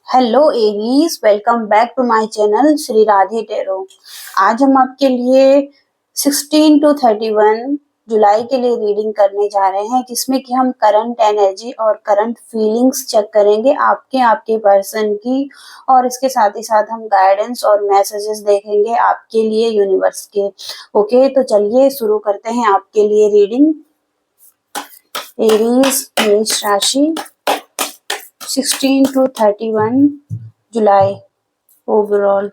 Hello Aries, welcome back to my channel Shri Radhe tarot. आज हम आपके लिए 16 टू 31 जुलाई के लिए रीडिंग करने जा रहे हैं, जिसमें कि हम करंट एनर्जी और करंट फीलिंग्स चेक करेंगे आपके पर्सन की। और इसके साथ ही साथ हम गाइडेंस और मैसेजेस देखेंगे आपके लिए यूनिवर्स के। ओके, तो चलिए शुरू करते हैं आपके लिए रीडिंग। एरीज मेष राशि 16 to 31 जुलाई ओवरऑल।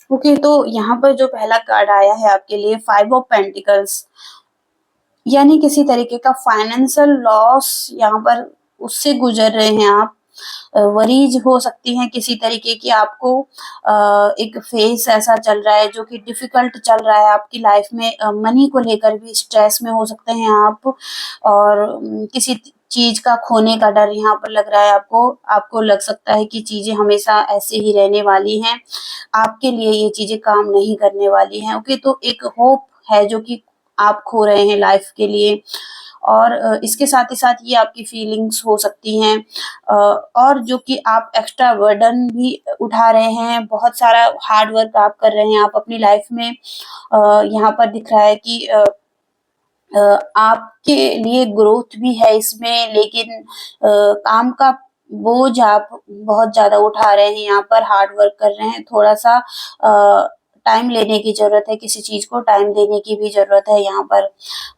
ओके, तो यहाँ पर जो पहला कार्ड आया है आपके लिए 5 ऑफ पेंटिकल्स, यानी किसी तरीके का फाइनेंशियल लॉस यहाँ पर उससे गुजर रहे हैं आप। वरीज हो सकती हैं किसी तरीके की, आपको एक फेस ऐसा चल रहा है जो कि डिफिकल्ट चल रहा है आपकी लाइफ में। मनी को लेकर भी स्ट्रेस में हो सकते हैं आप, और किसी चीज का खोने का डर यहाँ पर लग रहा है आपको। आपको लग सकता है कि चीजें हमेशा ऐसे ही रहने वाली हैं, आपके लिए ये चीजें काम नहीं करने वाली हैं। ओके, तो एक होप है जो कि आप खो रहे हैं लाइफ के लिए। और इसके साथ ही साथ ये आपकी फीलिंग्स हो सकती हैं, और जो कि आप एक्स्ट्रा बर्डन भी उठा रहे हैं, बहुत सारा हार्ड वर्क आप कर रहे हैं आप अपनी लाइफ में। यहाँ पर दिख रहा है कि आपके लिए ग्रोथ भी है इसमें, लेकिन काम का बोझ आप बहुत ज्यादा उठा रहे हैं, यहाँ पर हार्ड वर्क कर रहे हैं। थोड़ा सा टाइम लेने की जरूरत है, किसी चीज को टाइम देने की भी जरूरत है यहाँ पर।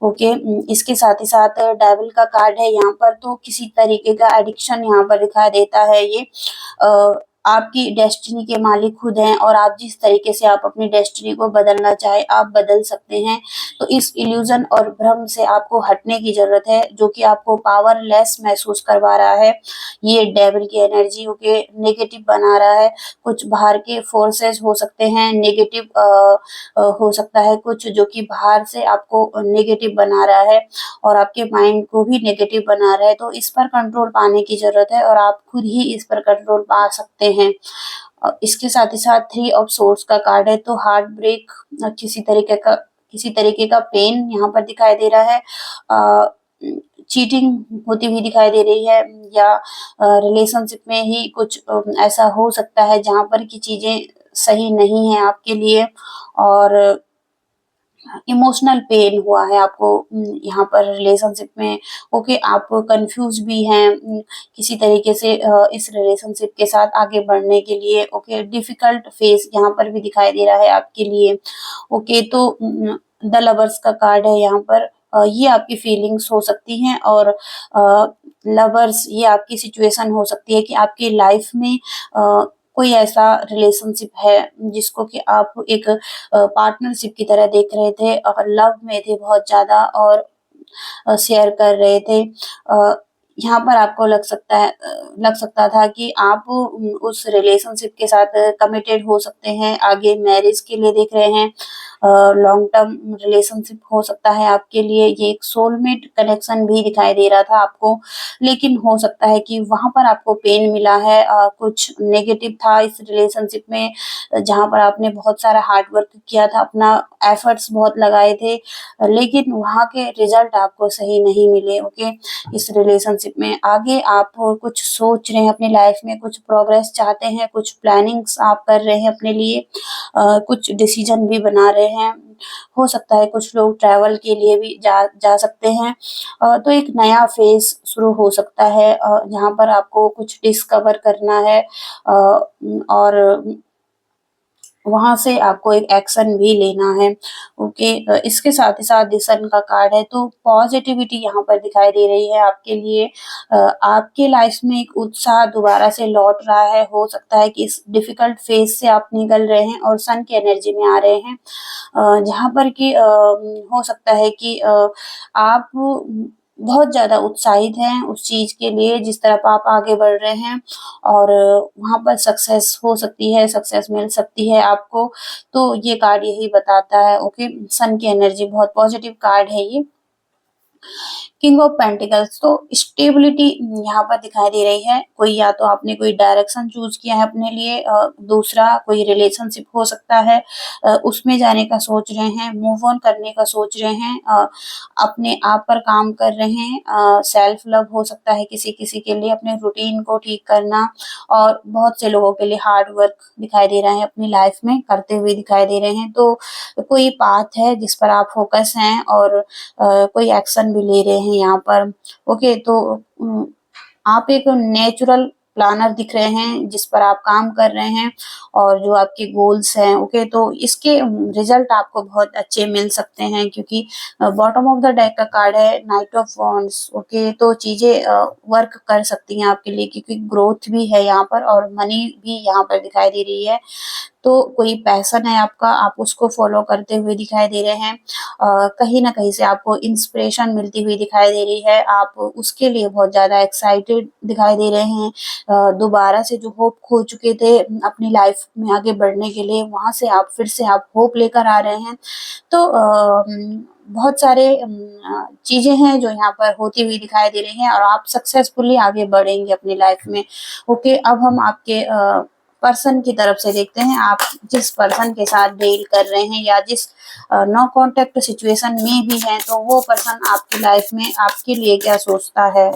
ओके, इसके साथ ही साथ डेविल का कार्ड है यहाँ पर, तो किसी तरीके का एडिक्शन यहाँ पर दिखाई देता है। ये आपकी डेस्टिनी के मालिक खुद हैं, और आप जिस तरीके से आप अपनी डेस्टिनी को बदलना चाहे आप बदल सकते हैं। तो इस इल्यूजन और भ्रम से आपको हटने की जरूरत है, जो कि आपको पावरलेस महसूस करवा रहा है। ये डेविल की एनर्जी के नेगेटिव बना रहा है। कुछ बाहर के फोर्सेस हो सकते हैं नेगेटिव, हो सकता है कुछ जो कि बाहर से आपको नेगेटिव बना रहा है, और आपके माइंड को भी नेगेटिव बना रहा है। तो इस पर कंट्रोल पाने की जरूरत है, और आप खुद ही इस पर कंट्रोल पा सकते हैं। इसके साथ ही साथ 3 ऑफ सोर्ड्स का कार्ड है, तो हार्ट ब्रेक, किसी तरीके का पेन यहाँ पर दिखाई दे रहा है। चीटिंग होती हुई दिखाई दे रही है, या रिलेशनशिप में ही कुछ ऐसा हो सकता है जहां पर की चीजें सही नहीं है आपके लिए, और इमोशनल पेन हुआ है आपको यहाँ पर रिलेशनशिप में। ओके, आप कंफ्यूज भी हैं किसी तरीके से इस रिलेशनशिप के साथ आगे बढ़ने के लिए। ओके, डिफिकल्ट फेस यहाँ पर भी दिखाई दे रहा है आपके लिए। ओके, तो द लवर्स का कार्ड है यहाँ पर। ये आपकी फीलिंग्स हो सकती हैं, और लवर्स ये आपकी सिचुएशन हो सकती है कि आपकी लाइफ में कोई ऐसा रिलेशनशिप है जिसको कि आप एक पार्टनरशिप की तरह देख रहे थे, और लव में थे बहुत ज्यादा, और शेयर कर रहे थे। यहाँ पर आपको लग सकता था कि आप उस रिलेशनशिप के साथ कमिटेड हो सकते हैं, आगे मैरिज के लिए देख रहे हैं। लॉन्ग टर्म रिलेशनशिप हो सकता है आपके लिए। ये एक सोलमेट कनेक्शन भी दिखाई दे रहा था आपको, लेकिन हो सकता है कि वहां पर आपको पेन मिला है। कुछ नेगेटिव था इस रिलेशनशिप में, जहां पर आपने बहुत सारा हार्ड वर्क किया था, अपना एफर्ट्स बहुत लगाए थे, लेकिन वहां के रिजल्ट आपको सही नहीं मिले। ओके, इस रिलेशनशिप में आगे आप कुछ सोच रहे हैं अपनी लाइफ में, कुछ प्रोग्रेस चाहते हैं, कुछ प्लानिंग्स आप कर रहे हैं अपने लिए, कुछ डिसीजन भी बना रहे हैं। हो सकता है कुछ लोग ट्रैवल के लिए भी जा सकते हैं। तो एक नया फेज शुरू हो सकता है, जहाँ पर आपको कुछ डिस्कवर करना है, और वहां से आपको एक एक्शन भी लेना है। ओके, इसके साथ ही साथ सन का कार्ड है, तो पॉजिटिविटी यहाँ पर दिखाई दे रही है आपके लिए। आपके लाइफ में एक उत्साह दोबारा से लौट रहा है। हो सकता है कि इस डिफिकल्ट फेज से आप निकल रहे हैं और सन की एनर्जी में आ रहे हैं, जहाँ पर कि हो सकता है कि आप बहुत ज्यादा उत्साहित हैं उस चीज के लिए जिस तरफ आप आगे बढ़ रहे हैं, और वहां पर सक्सेस हो सकती है, सक्सेस मिल सकती है आपको। तो ये कार्ड यही बताता है। ओके, सन की एनर्जी बहुत पॉजिटिव कार्ड है ये। किंग ऑफ पेंटिकल्स, तो स्टेबिलिटी यहाँ पर दिखाई दे रही है। कोई या तो आपने कोई डायरेक्शन चूज किया है अपने लिए, दूसरा कोई रिलेशनशिप हो सकता है, उसमें जाने का सोच रहे हैं, मूव ऑन करने का सोच रहे हैं, अपने आप पर काम कर रहे हैं, सेल्फ लव हो सकता है किसी किसी के लिए, अपने रूटीन को ठीक करना, और बहुत से लोगों के लिए हार्ड वर्क दिखाई दे रहा है अपनी लाइफ में करते हुए दिखाई दे रहे हैं। तो कोई पाथ है जिस पर आप फोकस हैं और कोई एक्शन भी ले रहे हैं यहाँ पर। ओके, तो आप एक नेचुरल प्लानर दिख रहे हैं जिस पर आप काम कर रहे हैं और जो आपके गोल्स हैं। ओके, तो इसके रिजल्ट आपको बहुत अच्छे मिल सकते हैं, क्योंकि बॉटम ऑफ द डेक का कार्ड है नाइट ऑफ वॉन्ड्स। ओके, तो चीजें वर्क कर सकती हैं आपके लिए, क्योंकि ग्रोथ भी है यहाँ पर और मनी भी यहाँ पर दिखाई दे रही है। तो कोई पैशन है आपका, आप उसको फॉलो करते हुए दिखाई दे रहे हैं, कहीं ना कहीं से आपको इंस्पिरेशन मिलती हुई दिखाई दे रही है, आप उसके लिए बहुत ज्यादा एक्साइटेड दिखाई दे रहे हैं। दोबारा से जो होप खो चुके थे अपनी लाइफ में आगे बढ़ने के लिए, वहां से आप फिर से आप होप लेकर आ रहे हैं। तो बहुत सारे चीजें हैं जो यहाँ पर होती हुई दिखाई दे रही हैं और आप सक्सेसफुली आगे बढ़ेंगे अपनी लाइफ में। ओके, अब हम आपके पर्सन की तरफ से देखते हैं, आप जिस पर्सन के साथ डील कर रहे हैं या जिस नो कांटेक्ट सिचुएशन में भी हैं, तो वो पर्सन आपकी लाइफ में आपके लिए क्या सोचता है।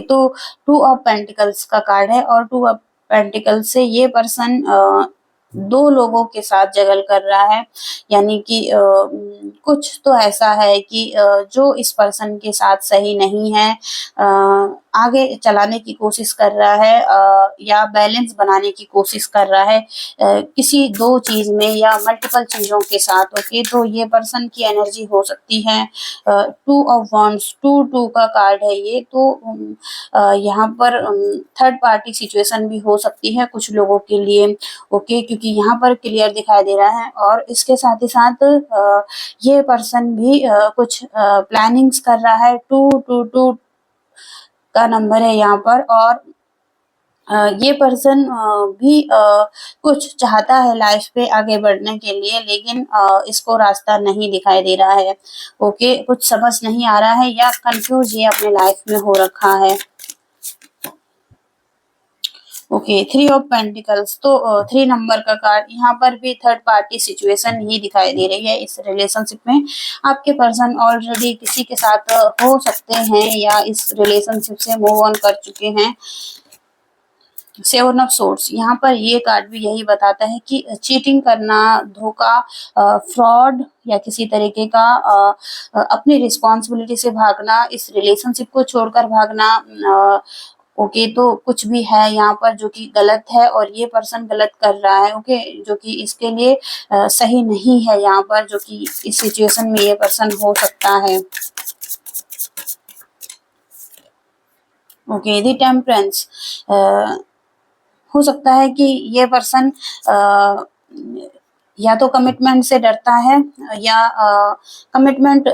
तो टू ऑफ पेंटिकल्स का कार्ड है और टू ऑफ पेंटिकल्स से ये पर्सन दो लोगों के साथ जगल कर रहा है, यानी कि कुछ तो ऐसा है कि जो इस पर्सन के साथ सही नहीं है, आगे चलाने की कोशिश कर रहा है, या बैलेंस बनाने की कोशिश कर रहा है किसी दो चीज में या मल्टीपल चीजों के साथ। ओके, तो ये पर्सन की एनर्जी हो सकती है टू ऑफ वॉन्ड्स, टू का कार्ड है ये। तो यहाँ पर थर्ड पार्टी सिचुएशन भी हो सकती है कुछ लोगों के लिए। ओके, क्योंकि यहाँ पर क्लियर दिखाई दे रहा है, और इसके साथ ही साथ ये पर्सन भी कुछ प्लानिंग्स कर रहा है। 222 का नंबर है यहाँ पर, और ये पर्सन भी कुछ चाहता है लाइफ पे आगे बढ़ने के लिए, लेकिन इसको रास्ता नहीं दिखाई दे रहा है। ओके, कुछ समझ नहीं आ रहा है या कंफ्यूज ये अपने लाइफ में हो रखा है। ओके, 3 ऑफ पेंटिकल्स, तो 3 नंबर का कार्ड, यहाँ पर भी थर्ड पार्टी सिचुएशन ही दिखाई दे रही है। इस रिलेशनशिप में आपके पर्सन ऑलरेडी किसी के साथ हो सकते हैं या इस रिलेशनशिप से मूव ऑन कर चुके हैं। 7 ऑफ सोर्ड्स, यहाँ पर ये कार्ड भी यही बताता है कि चीटिंग करना, धोखा, फ्रॉड या किसी तरीके का अपनी रिस्पॉन्सिबिलिटी से भागना, इस रिलेशनशिप को छोड़कर भागना। ओके, तो कुछ भी है यहाँ पर जो कि गलत है और ये पर्सन गलत कर रहा है। ओके, जो कि इसके लिए सही नहीं है यहाँ पर, जो कि इस सिचुएशन में ये पर्सन हो सकता है। ओके, द टेम्परेंस, हो सकता है कि ये पर्सन या तो कमिटमेंट से डरता है या कमिटमेंट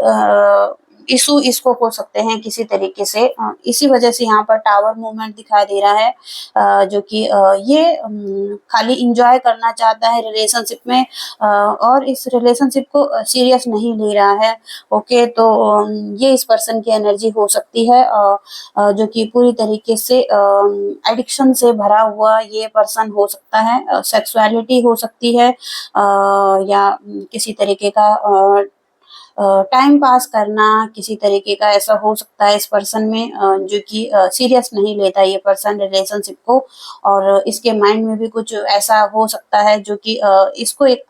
इशू इसको हो सकते हैं किसी तरीके से, इसी वजह से यहाँ पर टावर मूवमेंट दिखाई दे रहा है, जो कि ये खाली इंजॉय करना चाहता है रिलेशनशिप में, और इस रिलेशनशिप को सीरियस नहीं ले रहा है। ओके, तो ये इस पर्सन की एनर्जी हो सकती है, जो कि पूरी तरीके से एडिक्शन से भरा हुआ ये पर्सन हो सकता है। सेक्सुअलिटी हो सकती है, या किसी तरीके का टाइम पास करना, किसी तरीके का ऐसा हो सकता है इस पर्सन में, जो कि सीरियस नहीं लेता ये पर्सन रिलेशनशिप को, और इसके माइंड में भी कुछ ऐसा हो सकता है जो कि इसको एक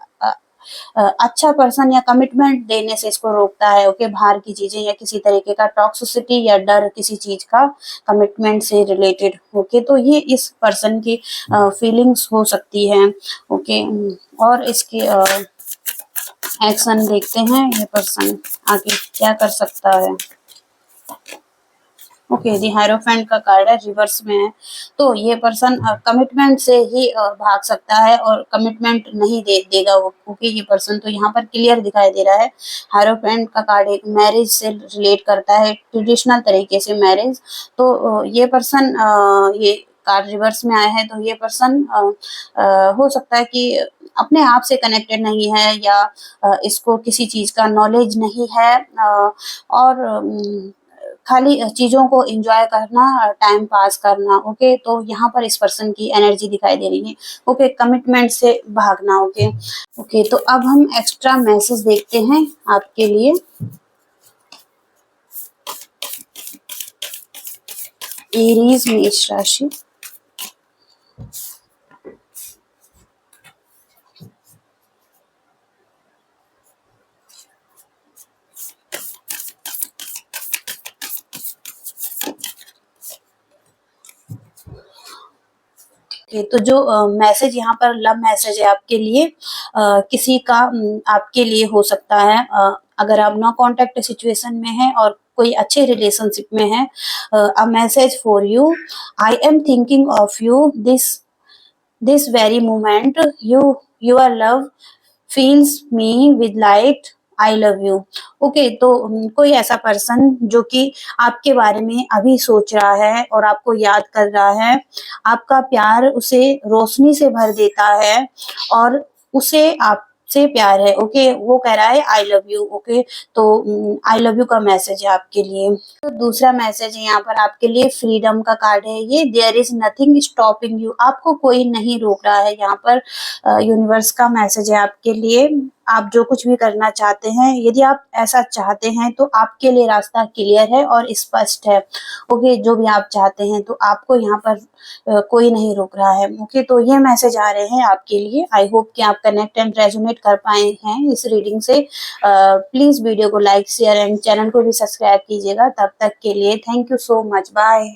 अच्छा पर्सन या कमिटमेंट देने से इसको रोकता है। ओके, बाहर की चीजें या किसी तरीके का टॉक्सिसिटी या डर किसी चीज का कमिटमेंट से रिलेटेड। ओके, तो ये इस पर्सन की फीलिंग्स हो सकती है। ओके, और इसके एक्शन देखते हैं, ये पर्सन आगे क्या कर सकता है। ओके, दी हायरोफेंट का कार्ड है, रिवर्स में है, तो ये पर्सन कमिटमेंट से ही भाग सकता है और कमिटमेंट नहीं देगा वो। ओके, ये पर्सन तो यहाँ पर क्लियर दिखाई दे रहा है। हायरोफेंट का कार्ड एक मैरिज से रिलेट करता है, ट्रेडिशनल तरीके से मैरिज। तो ये पर्सन ये कार्ड रिवर्स में आया है, तो ये पर्सन हो सकता है कि अपने आप से कनेक्टेड नहीं है, या इसको किसी चीज़ का नॉलेज नहीं है, और खाली चीज़ों को एन्जॉय करना, टाइम पास करना। ओके, तो यहाँ पर इस पर्सन की एनर्जी दिखाई दे रही है। ओके, कमिटमेंट से भागना। ओके, ओके, तो अब हम एक्स्ट्रा मैसेज देखते हैं आपके लिए। एरीज मेष राशि। ओके, तो जो मैसेज यहाँ पर लव मैसेज है आपके लिए, किसी का आपके लिए हो सकता है, अगर आप नो कॉन्टेक्ट सिचुएशन में हैं और कोई अच्छे रिलेशनशिप में है। A message for you, I am thinking of you this very moment, your love feels me with light, I love you. Okay, तो कोई ऐसा पर्सन जो कि आपके बारे में अभी सोच रहा है और आपको याद कर रहा है, आपका प्यार उसे रोशनी से भर देता है और उसे आपसे प्यार है। ओके, वो कह रहा है आई लव यू। ओके, तो आई लव यू का मैसेज है आपके लिए। तो दूसरा मैसेज है यहाँ पर आपके लिए, फ्रीडम का कार्ड है ये। There is nothing stopping you, आपको कोई नहीं रोक रहा है। यहाँ पर यूनिवर्स का मैसेज है आपके लिए। आप जो कुछ भी करना चाहते हैं, यदि आप ऐसा चाहते हैं तो आपके लिए रास्ता क्लियर है और स्पष्ट है। ओके, जो भी आप चाहते हैं तो आपको यहाँ पर कोई नहीं रोक रहा है। ओके, तो ये मैसेज आ रहे हैं आपके लिए। आई होप कि आप कनेक्ट एंड रेजोनेट कर पाए हैं इस रीडिंग से। प्लीज वीडियो को लाइक, शेयर एंड चैनल को भी सब्सक्राइब कीजिएगा। तब तक के लिए thank you so much, bye.